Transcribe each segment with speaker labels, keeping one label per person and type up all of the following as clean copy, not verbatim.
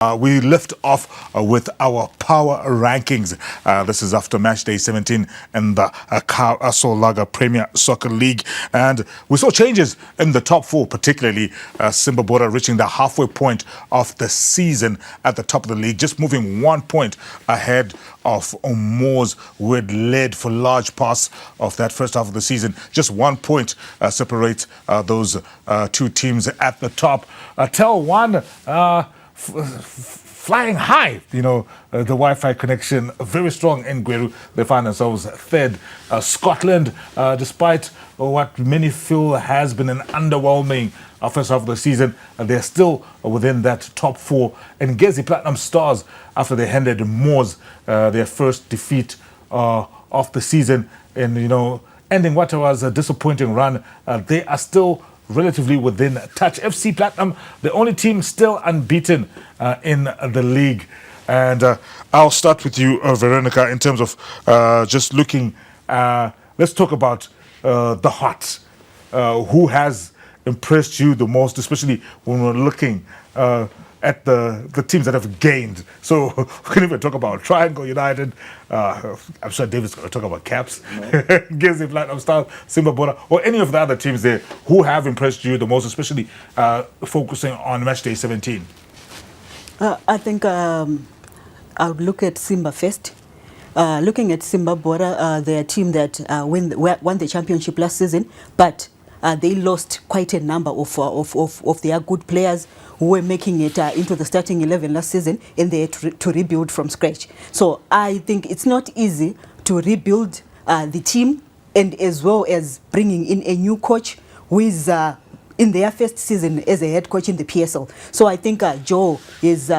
Speaker 1: We lift off with our power rankings. This is after match day 17 in the Kasolaga Premier Soccer League. And we saw changes in the top four, particularly Simba Bora reaching the halfway point of the season at the top of the league, just moving 1 point ahead of Moors, who had led for large parts of that first half of the season. Just 1 point separates those two teams at the top. Tell one... flying high, the Wi-Fi connection very strong in Gweru. They find themselves third. Scotland, despite what many feel has been an underwhelming first half of the season, they're still within that top four. And Ngezi Platinum Stars, after they handed Moors their first defeat of the season, and ending what was a disappointing run, they are still relatively within touch. FC Platinum, the only team still unbeaten in the league. And I'll start with you, Veronica, in terms of just looking. Let's talk about the Heart. Who has impressed you the most, especially when we're looking at the teams that have gained? So we can even talk about Triangle United. I'm sure David's going to talk about Caps, Ngezi Platinum Stars, Simba Bora, or any of the other teams there who have impressed you the most, especially focusing on match day 17.
Speaker 2: I think I would look at Simba first. Looking at Simba Bora, they're a team that won the championship last season, but they lost quite a number of their good players who were making it into the starting 11 last season, and they had to rebuild from scratch. So I think it's not easy to rebuild the team, and as well as bringing in a new coach who is in their first season as a head coach in the PSL. So I think Joe is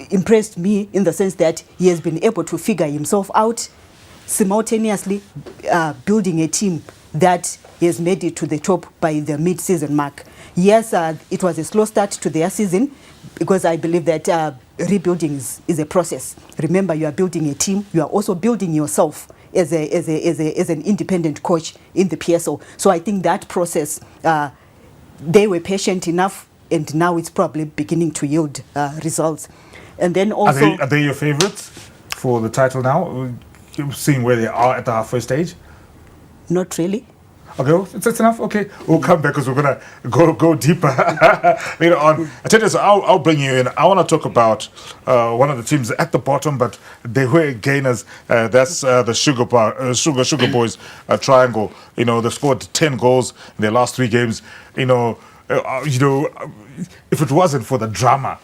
Speaker 2: impressed me in the sense that he has been able to figure himself out, simultaneously building a team that has made it to the top by the mid-season mark. Yes, it was a slow start to their season because I believe that rebuilding is a process. Remember, you are building a team. You are also building yourself as an independent coach in the PSL. So I think that process, they were patient enough, and now it's probably beginning to yield results. And then also...
Speaker 1: Are they your favorites for the title now, seeing where they are at the halfway stage?
Speaker 2: Not really.
Speaker 1: Okay, well, that's enough. Okay, we'll come back because we're gonna go deeper later on. I tell you, so I'll bring you in. I want to talk about one of the teams at the bottom, but they were gainers. That's the Sugar Boys Triangle. They scored 10 goals in their last 3 games. If it wasn't for the drama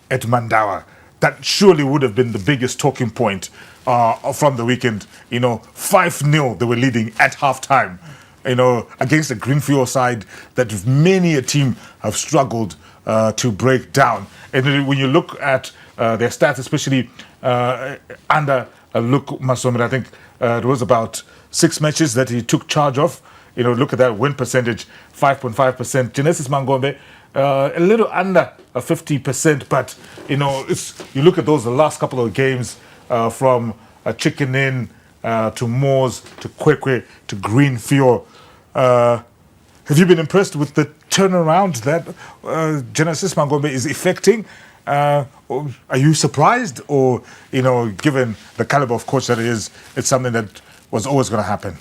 Speaker 1: at Mandawa, that surely would have been the biggest talking point from the weekend. 5-0 they were leading at halftime. Against the Greenfield side that many a team have struggled to break down. And when you look at their stats, especially under Luke Masomir, I think it was about 6 matches that he took charge of. Look at that win percentage, 5.5%. Genesis Mangombe, a little under 50%, but you look at those the last couple of games from Chicken Inn to Moors to Kwekwe to Greenfield. Have you been impressed with the turnaround that Genesis Mangombe is effecting? Are you surprised, or given the caliber of coach that it is, it's something that was always going to happen?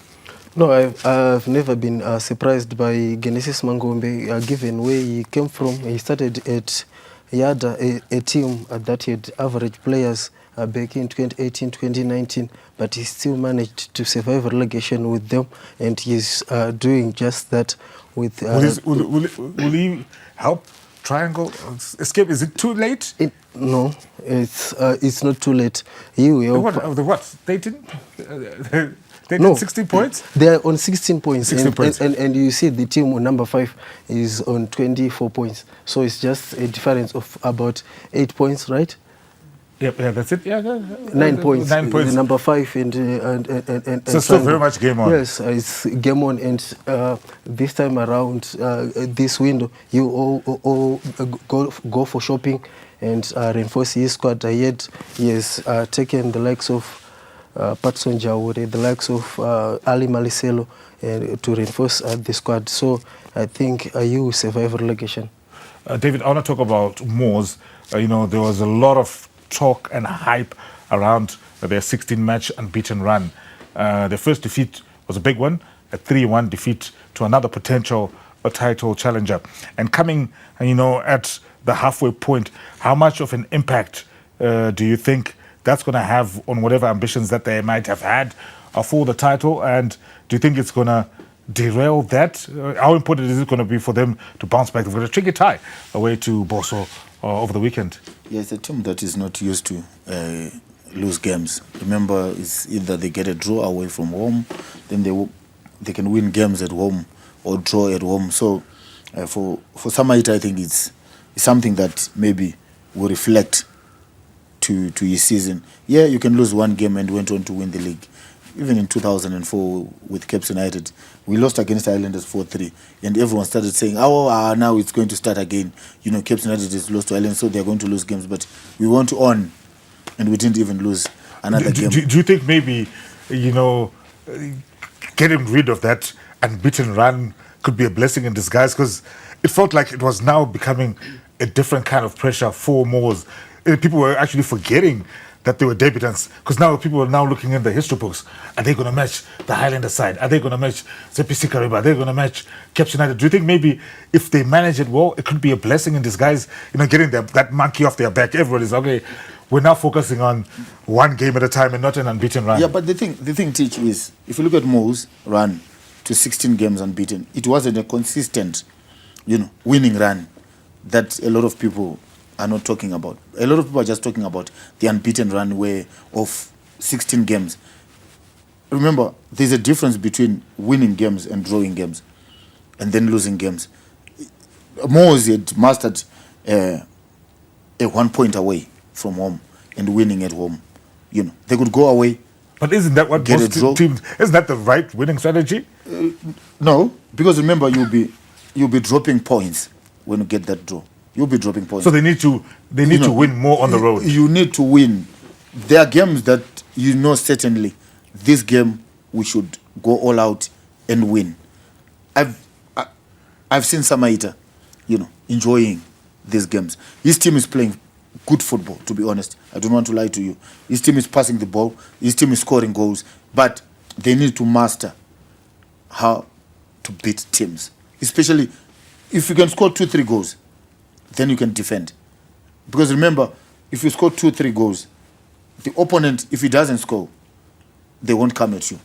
Speaker 3: No, I've never been surprised by Genesis Mangombe, given where he came from. He started at Yada, a team that had average players back in 2018, 2019, but he still managed to survive relegation with them, and he's doing just that with...
Speaker 1: Will he help Triangle escape? Is it too late?
Speaker 3: No, it's not too late. He will help.
Speaker 1: What? They didn't... They did 16 points?
Speaker 3: They are on 16 points.
Speaker 1: 16 points.
Speaker 3: And you see the team on number 5 is on 24 points. So it's just a difference of about 8 points, right?
Speaker 1: Yep, yeah, that's it. Yeah,
Speaker 3: 9 points.
Speaker 1: 9 points.
Speaker 3: The number 5 and
Speaker 1: so it's still very much game on.
Speaker 3: Yes, it's game on, and this time around, this window, you all go for shopping and reinforce his squad. He has taken the likes of Patson Jawore, the likes of Ali Maliselo, to reinforce the squad. So I think you will survive relegation.
Speaker 1: David, I want to talk about Moors. there was a lot of talk and hype around their 16-match unbeaten run. Their first defeat was a big one, a 3-1 defeat to another potential title challenger. And coming, at the halfway point, how much of an impact do you think that's going to have on whatever ambitions that they might have had for the title? And do you think it's going to derail that? How important is it going to be for them to bounce back? They've got a tricky tie away to Boso over the weekend.
Speaker 4: Yeah, it's a team that is not used to lose games. Remember, it's either they get a draw away from home, then they can win games at home or draw at home. So for Samaita, I think it's something that maybe will reflect to his season. Yeah, you can lose one game and went on to win the league. Even in 2004 with Cape United, we lost against Islanders 4-3, and everyone started saying, now it's going to start again. Cape United is lost to Islanders, so they're going to lose games. But we went on, and we didn't even lose another game.
Speaker 1: Do you think maybe, getting rid of that unbeaten run could be a blessing in disguise? Because it felt like it was now becoming a different kind of pressure for Moors. People were actually forgetting that they were debutants, because now people are now looking in the history books. Are they going to match the Highlander side? Are they going to match ZPC Kariba? Are they going to match Cape United? Do you think maybe if they manage it well, it could be a blessing in disguise, getting that monkey off their back? Everybody's, okay, we're now focusing on one game at a time and not an unbeaten run.
Speaker 4: Yeah, but the thing, Teach, is if you look at Mo's run to 16 games unbeaten, it wasn't a consistent, winning run that a lot of people are not talking about. A lot of people are just talking about the unbeaten run of 16 games. Remember, there's a difference between winning games and drawing games and then losing games. Mo's had mastered a 1 point away from home and winning at home. They could go away.
Speaker 1: But isn't that what most teams, isn't that the right winning strategy?
Speaker 4: No, because remember, you'll be dropping points when you get that draw. You'll be dropping points.
Speaker 1: So they need to win more on the road.
Speaker 4: You need to win. There are games that certainly this game we should go all out and win. I've seen Samaita, enjoying these games. His team is playing good football, to be honest. I don't want to lie to you. His team is passing the ball. His team is scoring goals. But they need to master how to beat teams. Especially if you can score 2-3 goals, then you can defend. Because remember, if you score 2-3 goals, the opponent, if he doesn't score, they won't come at you.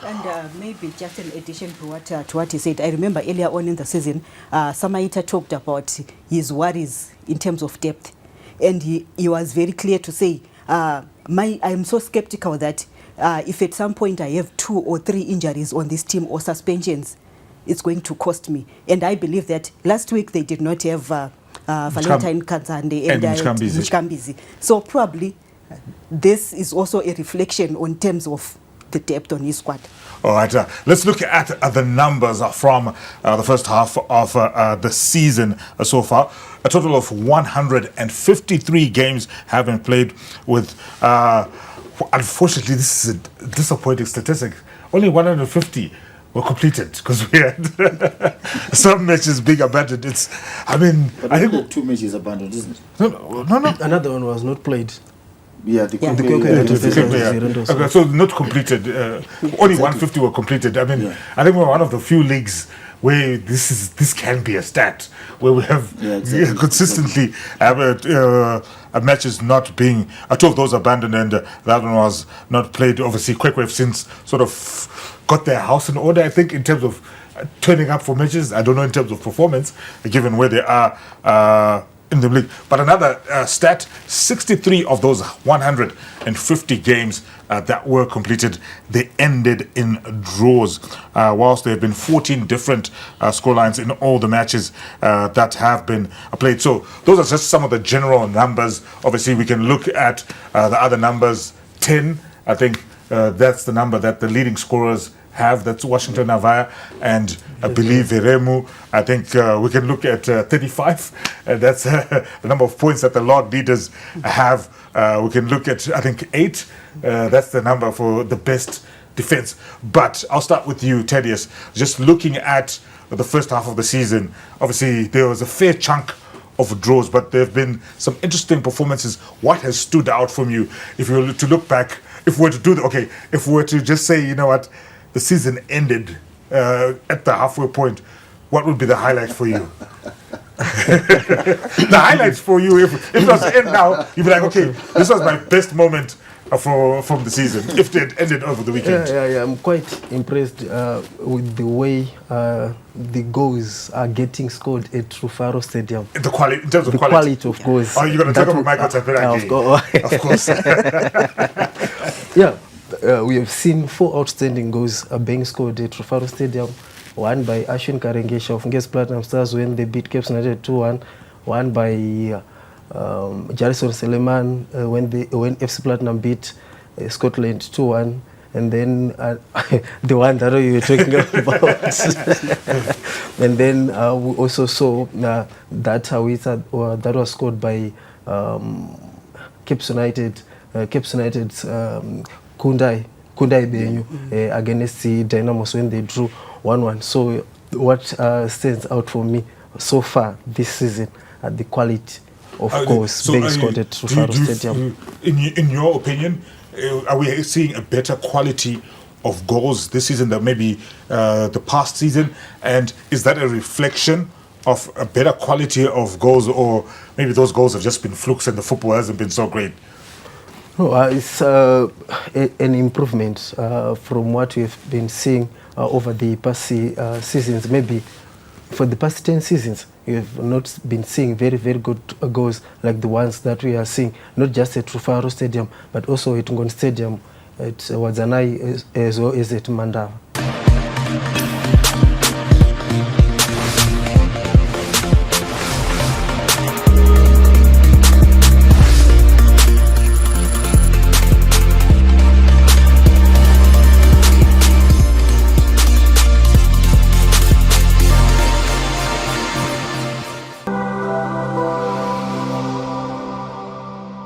Speaker 2: And maybe just an addition to what he said, I remember earlier on in the season, Samaita talked about his worries in terms of depth. And he was very clear to say, I'm so skeptical that if at some point I have 2 or 3 injuries on this team or suspensions, it's going to cost me. And I believe that last week they did not have Valentine Kanzande and Mchkambizi. So probably this is also a reflection on terms of the depth on his squad.
Speaker 1: All right, let's look at the numbers from the first half of the season so far. A total of 153 games have been played with, unfortunately, this is a disappointing statistic. Only 150 were completed because we had some matches being abandoned. I think
Speaker 4: 2 matches abandoned, isn't it?
Speaker 1: No.
Speaker 3: Another one was not played.
Speaker 4: Yeah,
Speaker 1: Okay, so not completed. Only 150 were completed. I think we're one of the few leagues where this can be a stat, where we have consistently matches not being, 2 of those abandoned and the other one was not played. Obviously, Kwekwe have since sort of got their house in order, I think, in terms of turning up for matches. I don't know in terms of performance, given where they are in the league. But another stat, 63 of those 150 games that were completed, they ended in draws, whilst there have been 14 different scorelines in all the matches that have been played. So those are just some of the general numbers. Obviously, we can look at the other numbers. 10, I think that's the number that the leading scorers have. That's Washington Navaya and I believe Veremu. I think we can look at 35. That's the number of points that the Lord leaders have. We can look at, I think, 8. That's the number for the best defense. But I'll start with you, Thaddeus. Just looking at the first half of the season, obviously there was a fair chunk of draws, but there have been some interesting performances. What has stood out from you? If you were to look back, if we were to do if we were to just say, you know what, the season ended at the halfway point, what would be the highlight for you? The highlights for you, if it was to end now, you'd be like, okay, this was my best moment from the season, if it ended over the weekend.
Speaker 3: Yeah. I'm quite impressed with the way the goals are getting scored at Rufaro Stadium.
Speaker 1: The quality, in terms of
Speaker 3: the quality of goals.
Speaker 1: Oh, you're going to talk about Michael Tapera?
Speaker 3: Of course. Yeah, we have seen 4 outstanding goals being scored at Rufaro Stadium. One by Ashwin Karengesha of Ngesi Platinum Stars when they beat Cape United 2-1. One by Jarison Seleman when FC Platinum beat Scotland 2-1. And then the one that you were talking about. And then we also saw that that was scored by Cape United's Kundai Benyu against the Dynamos when they drew 1-1. So what stands out for me so far this season are the quality of goals being scored at Rufaro Stadium.
Speaker 1: In your opinion, are we seeing a better quality of goals this season than maybe the past season? And is that a reflection of a better quality of goals, or maybe those goals have just been flukes and the football hasn't been so great?
Speaker 3: No, it's an improvement from what we've been seeing over the past seasons. Maybe for the past 10 seasons, we have not been seeing very, very good goals like the ones that we are seeing, not just at Rufaro Stadium, but also at Ngon Stadium, at Wadzanai, as well as at Mandava.